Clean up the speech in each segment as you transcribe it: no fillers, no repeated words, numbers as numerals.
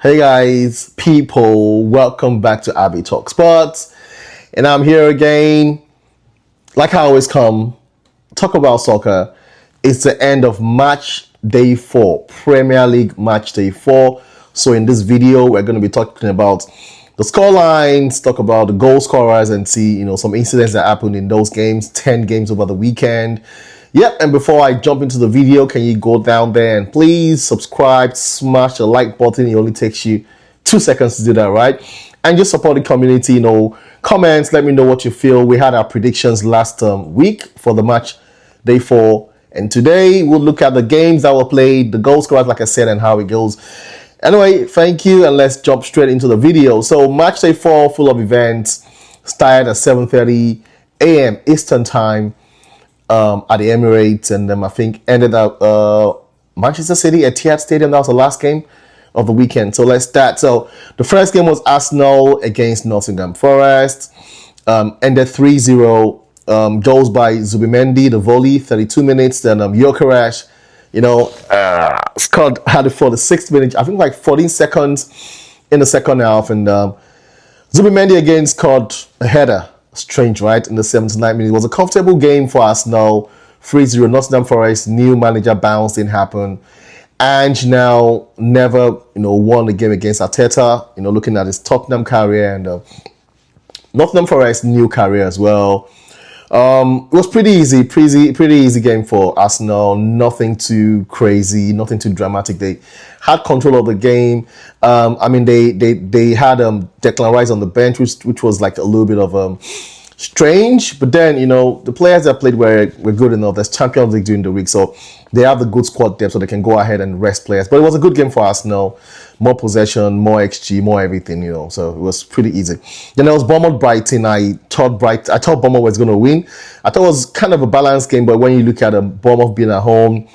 Hey guys, people, welcome back to Abby Talk Sports. And I'm here again, like I always come, talk about soccer. It's the end of match day 4, Premier League match day 4. So in this video, we're going to be talking about the score lines, talk about the goal scorers and see, some incidents that happened in those games, 10 games over the weekend. Yep, and before I jump into the video, can you go down there and please subscribe, smash the like button. It only takes you 2 seconds to do that, right? And just support the community, comments, let me know what you feel. We had our predictions last week for the match day 4. And today we'll look at the games that were played, the goal scorers, like I said, and how it goes. Anyway, thank you, and let's jump straight into the video. So match day 4, full of events, started at 7:30 a.m. Eastern time. At the Emirates, and I think ended up Manchester City at Etihad Stadium. That was the last game of the weekend. So let's start. So the first game was Arsenal against Nottingham Forest. Ended 3-0. Goals by Zubimendi, the volley, 32 minutes. Then Gyökeres, Scott had it for the 6th minute. I think like 14 seconds in the second half, and Zubimendi again scored a header. Strange, right? In the 79th minute. It was a comfortable game for Arsenal. 3-0. Nottingham Forest, new manager bounce didn't happen. And now never, won a game against Arteta. Looking at his Tottenham career and Nottingham Forest new career as well. It was pretty easy game for Arsenal. Nothing too crazy, nothing too dramatic. They had control of the game. They had Declan Rice on the bench, which was like a little bit of strange. But then the players that played were good enough. There's Champions League during the week, so they have the good squad depth, so they can go ahead and rest players. But it was a good game for Arsenal. More possession, more XG, more everything, so it was pretty easy. Then there was Bournemouth-Brighton. I thought Bournemouth was going to win. I thought it was kind of a balanced game, but when you look at Bournemouth being at home,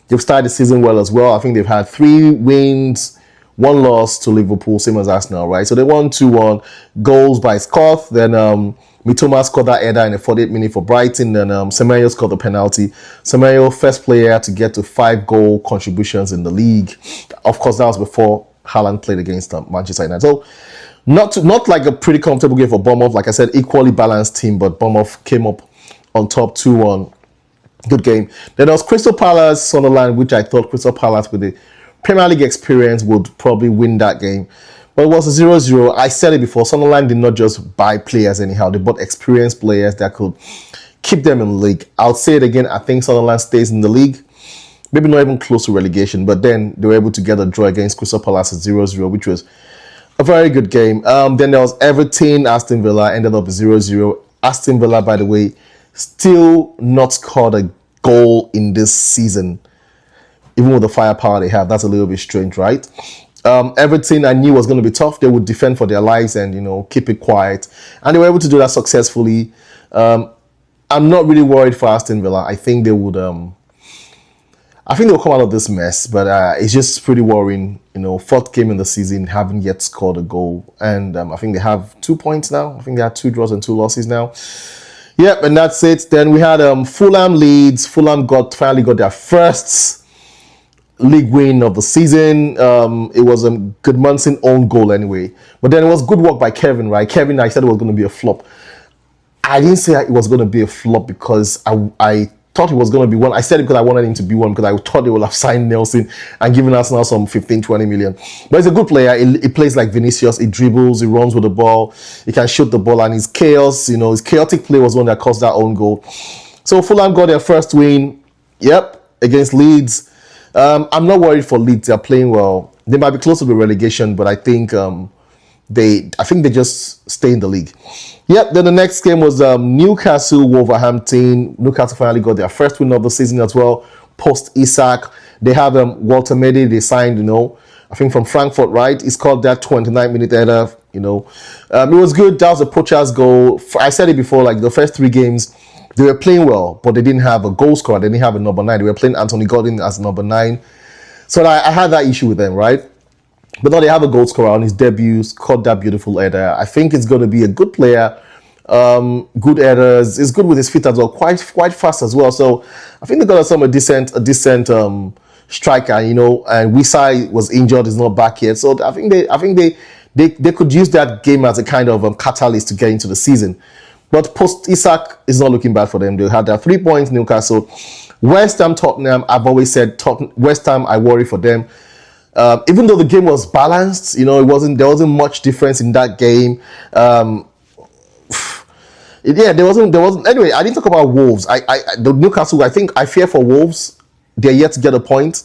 they've started the season well as well. I think they've had 3 wins, 1 loss to Liverpool, same as Arsenal, right? So they won 2-1. Goals by Scott. Then Mitoma scored that header in the 48th minute for Brighton. Then Semenyo scored the penalty. Semenyo, first player to get to 5 goal contributions in the league. Of course, that was before Haaland played against Manchester United. So not like a pretty comfortable game for Bournemouth. Like I said, equally balanced team, but Bournemouth came up on top 2-1. Good game. Then there was Crystal Palace, Sunderland, which I thought Crystal Palace with the Premier League experience would probably win that game. But it was a 0-0. I said it before, Sunderland did not just buy players anyhow. They bought experienced players that could keep them in the league. I'll say it again, I think Sunderland stays in the league. Maybe not even close to relegation, but then they were able to get a draw against Crystal Palace at 0-0, which was a very good game. Then there was Everton, Aston Villa, ended up 0-0. Aston Villa, by the way, still not scored a goal in this season. Even with the firepower they have, that's a little bit strange, right? Everton, I knew was going to be tough. They would defend for their lives and, keep it quiet. And they were able to do that successfully. I'm not really worried for Aston Villa. I think they would... I think they'll come out of this mess, but it's just pretty worrying. 4th game in the season, haven't yet scored a goal. And I think they have 2 points now. I think they had 2 draws and 2 losses now. Yep, and that's it. Then we had Fulham Leeds. Fulham finally got their first league win of the season. It was a Goodmanson own goal anyway. But then it was good work by Kevin, right? Kevin, I said it was going to be a flop. I didn't say it was going to be a flop because I thought he was going to be one. I said it because I wanted him to be one, because I thought they would have signed Nelson and given Arsenal some 15-20 million. But he's a good player. He plays like Vinicius. He dribbles, he runs with the ball, he can shoot the ball, and his chaos, his chaotic play was one that caused that own goal. So Fulham got their first win, against Leeds. I'm not worried for Leeds. They're playing well. They might be close to the relegation, but I think they just stay in the league. Then the next game was Newcastle, Wolverhampton. Newcastle finally got their first win of the season as well, post Isak. They have Walter Medi, they signed, I think from Frankfurt, right? He's called that 29-minute header, It was good. That was a Pocha's goal. I said it before, like the first 3 games, they were playing well, but they didn't have a goal scorer. They didn't have a number 9. They were playing Anthony Gordon as number 9. So I had that issue with them, right? But now they have a goal scorer on his debut, scored that beautiful header. I think it's going to be a good player. Good headers. He's good with his feet as well. Quite fast as well. So I think they got some a decent striker, you know, and Wisai was injured, is not back yet. So I think they could use that game as a kind of catalyst to get into the season. But post Isak is not looking bad for them. They had their 3 points, Newcastle. West Ham, Tottenham, I've always said West Ham, I worry for them. Even though the game was balanced, you know, there wasn't much difference in that game. There wasn't. Anyway, I didn't talk about Wolves. The Newcastle. I fear for Wolves. They're yet to get a point,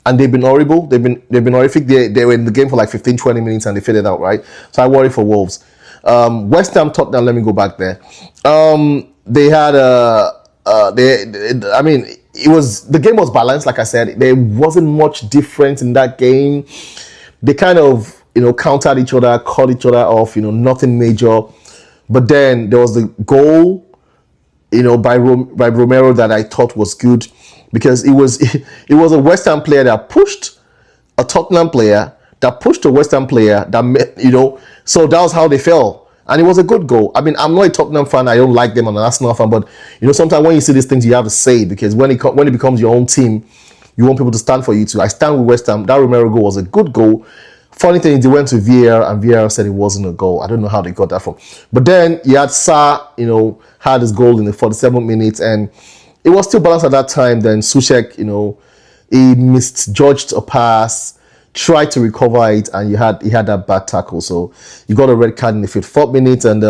and they've been horrible. They've been horrific. They were in the game for like 15, 20 minutes, and they faded out. Right. So I worry for Wolves. West Ham, Tottenham. Let me go back there. They had the game was balanced. Like I said, there wasn't much difference in that game. They kind of, you know, countered each other, cut each other off. You know, nothing major. But then there was the goal, you know, by Romero that I thought was good, because it was a West Ham player that pushed a Tottenham player, that pushed a West Ham player, that, you know, so that was how they fell. And it was a good goal. I mean, I'm not a Tottenham fan. I don't like them. I'm an Arsenal fan. But, you know, sometimes when you see these things, you have to say it, because when it becomes your own team, you want people to stand for you too. I stand with West Ham. That Romero goal was a good goal. Funny thing is, they went to VAR, and VAR said it wasn't a goal. I don't know how they got that from. But then you had Sa, you know, had his goal in the 47th minute, and it was still balanced at that time. Then Souček, you know, he misjudged a pass, tried to recover it, and he had that bad tackle. So you got a red card in the 54th minute. And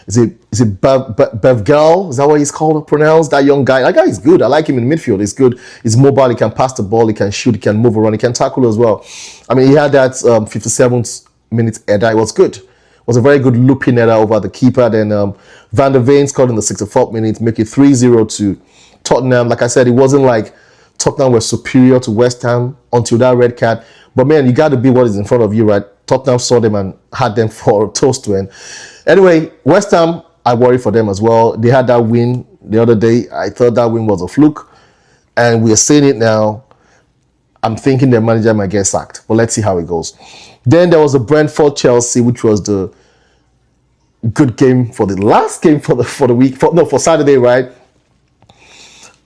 is it Bevgal? Is that what he's called? Pronounced, that young guy. That guy is good. I like him in midfield. He's good. He's mobile. He can pass the ball. He can shoot. He can move around. He can tackle as well. I mean, he had that 57th minute header. It was good. It was a very good looping header over the keeper. Then Van der Veen scored in the 64th minute, make it 3-0 to Tottenham. Like I said, it wasn't like Tottenham were superior to West Ham until that red card. But man, you got to be what is in front of you, right? Tottenham saw them and had them for a toast to end. Anyway, West Ham, I worry for them as well. They had that win the other day. I thought that win was a fluke, and we are seeing it now. I'm thinking their manager might get sacked, but let's see how it goes. Then there was the Brentford-Chelsea, which was the good game for the last game for the week. For Saturday, right?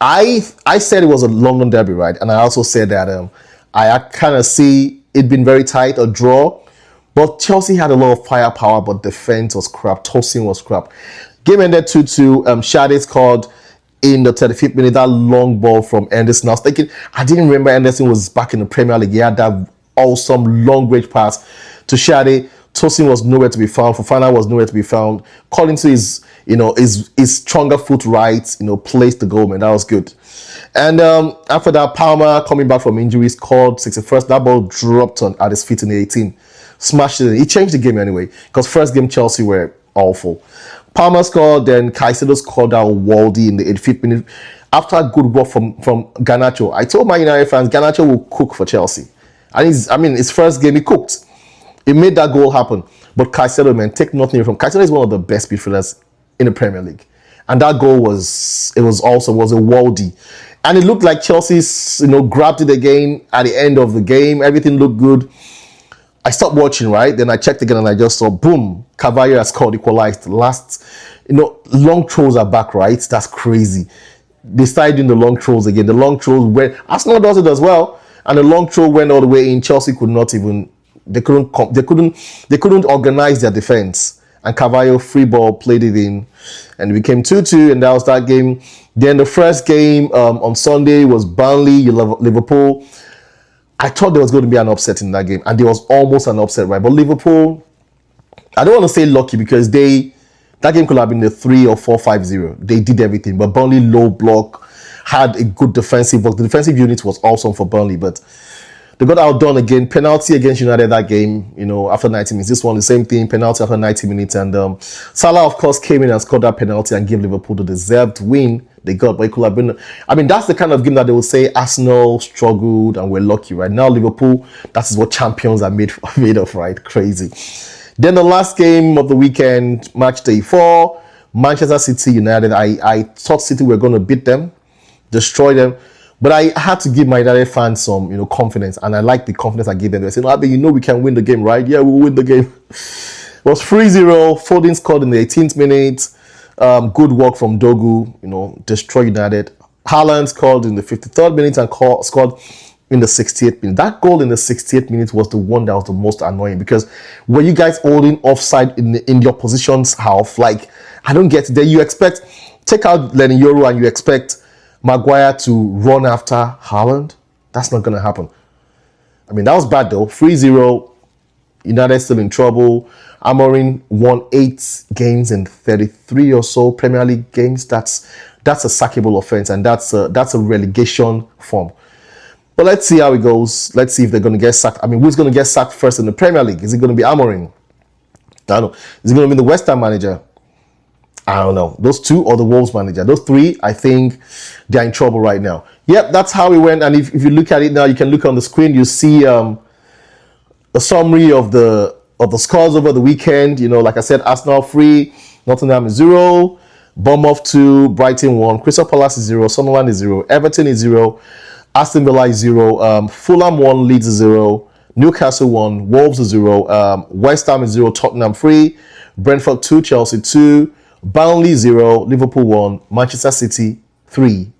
I said it was a London derby, right? And I also said that I kind of see it being very tight, a draw. But Chelsea had a lot of firepower, but defense was crap. Tosin was crap. Game ended 2-2. Shade scored in the 35th minute, that long ball from Anderson. I didn't remember Anderson was back in the Premier League. He had that awesome long range pass to Shade. Tosin was nowhere to be found. Fofana was nowhere to be found. Collins his stronger foot right, you know, placed the goal, man. That was good. And after that, Palmer coming back from injury scored 61st. That ball dropped at his feet in the 18. Smashed it in. He changed the game anyway, because first game Chelsea were awful. Palmer scored, then Caicedo scored out Waldy in the 85th minute. After a good work from Garnacho. I told my United fans, Garnacho will cook for Chelsea. And his first game, he cooked. He made that goal happen. But Caicedo, man, take nothing from Caicedo. Is one of the best midfielders in the Premier League. And that goal was a Waldy. And it looked like Chelsea, grabbed it again at the end of the game. Everything looked good. I stopped watching, right? Then I checked again and I just saw, boom, Carvalho has scored, equalized. Last, long throws are back, right? That's crazy. They started doing the long throws again. The long throws went, Arsenal does it as well. And the long throw went all the way in. Chelsea could not even, they couldn't organize their defense. And Carvalho, free ball, played it in. And it became 2-2, and that was that game. Then the first game on Sunday was Burnley, Liverpool. I thought there was going to be an upset in that game, and there was almost an upset, right? But Liverpool, I don't want to say lucky, because that game could have been a 3 or 4-5-0. They did everything, but Burnley low block, had a good defensive work. The defensive unit was awesome for Burnley, but they got outdone again. Penalty against United that game, after 90 minutes. This one, the same thing, penalty after 90 minutes. And Salah, of course, came in and scored that penalty and gave Liverpool the deserved win they got. But it could have been, that's the kind of game that they would say Arsenal struggled and we're lucky, right? Now Liverpool, that is what champions are made of, right? Crazy. Then the last game of the weekend, match day 4, Manchester City United. I thought City were going to beat them, destroy them. But I had to give my United fans some, confidence. And I like the confidence I gave them. They said, Abi, we can win the game, right? Yeah, we'll win the game. It was 3-0. Foden scored in the 18th minute. Good work from Dogu, destroy United. Haaland scored in the 53rd minute and scored in the 68th minute. That goal in the 68th minute was the one that was the most annoying, because were you guys holding offside in your positions half? Like, I don't get it. Then you expect, take out Lenny Yoro and you expect Maguire to run after Haaland? That's not going to happen. I mean, that was bad though. 3-0, United still in trouble. Amorim won 8 games in 33 or so Premier League games. That's a sackable offense, and that's a relegation form. But let's see how it goes. Let's see if they're going to get sacked. I mean, who's going to get sacked first in the Premier League? Is it going to be Amorim? I don't know. Is it going to be the West Ham manager? I don't know. Those two or the Wolves manager. Those three, I think they're in trouble right now. Yep, that's how it went. And if you look at it now, you can look on the screen. You see a summary of the scores over the weekend. You know, like I said, Arsenal 3, Nottingham is 0, Bournemouth 2, Brighton 1, Crystal Palace is 0, Sunderland is 0, Everton is 0, Aston Villa is 0, Fulham 1, Leeds is 0, Newcastle 1, Wolves is 0, West Ham is 0, Tottenham 3, Brentford 2, Chelsea 2, Burnley 0, Liverpool 1, Manchester City 3,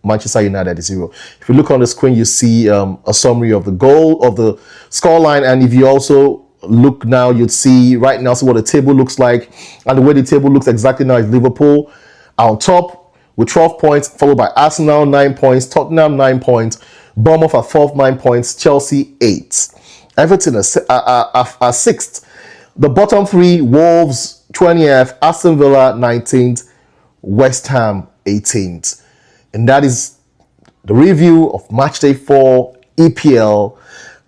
Manchester United is 0. If you look on the screen, you see a summary of the goal, of the scoreline, and if you also look now, you'd see right now, see what the table looks like. And the way the table looks exactly now is Liverpool on top with 12 points, followed by Arsenal 9 points, Tottenham 9 points, Bournemouth at 4th 9 points, Chelsea 8. Everton are 6th. The bottom 3, Wolves 20th, Aston Villa 19th, West Ham 18th. And that is the review of Matchday 4 EPL.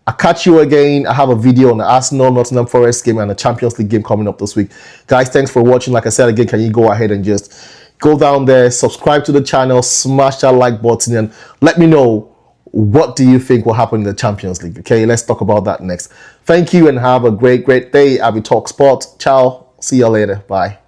I'll catch you again. I have a video on the Arsenal Nottingham Forest game and the Champions League game coming up this week. Guys, thanks for watching. Like I said again, can you go ahead and just go down there, subscribe to the channel, smash that like button, and let me know what do you think will happen in the Champions League. Okay, let's talk about that next. Thank you and have a great day. ABITALKSPORTS. Ciao. See you later. Bye.